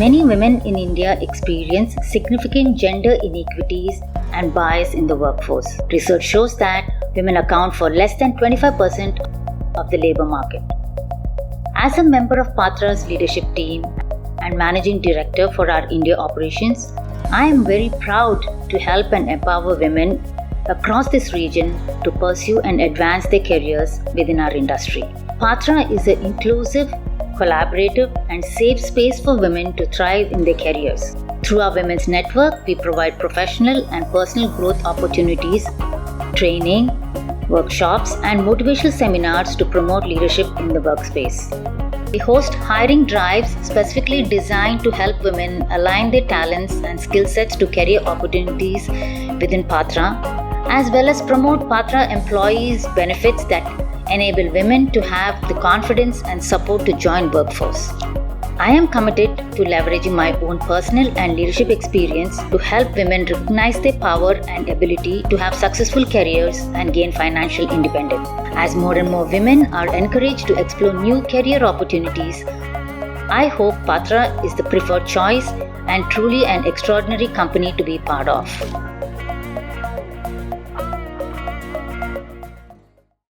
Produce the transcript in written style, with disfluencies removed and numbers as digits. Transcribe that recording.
Many women in India experience significant gender inequities and bias in the workforce. Research shows that women account for less than 25% of the labor market. As a member of Patra's leadership team and managing director for our India operations, I am very proud to help and empower women across this region to pursue and advance their careers within our industry. Patra is an inclusive, collaborative, and safe space for women to thrive in their careers. Through our women's network, we provide professional and personal growth opportunities, training, workshops, and motivational seminars to promote leadership in the workspace. We host hiring drives specifically designed to help women align their talents and skill sets to career opportunities within Patra, as well as promote Patra employees' benefits that enable women to have the confidence and support to join workforce. I am committed to leveraging my own personal and leadership experience to help women recognize their power and ability to have successful careers and gain financial independence. As more and more women are encouraged to explore new career opportunities, I hope Patra is the preferred choice and truly an extraordinary company to be part of.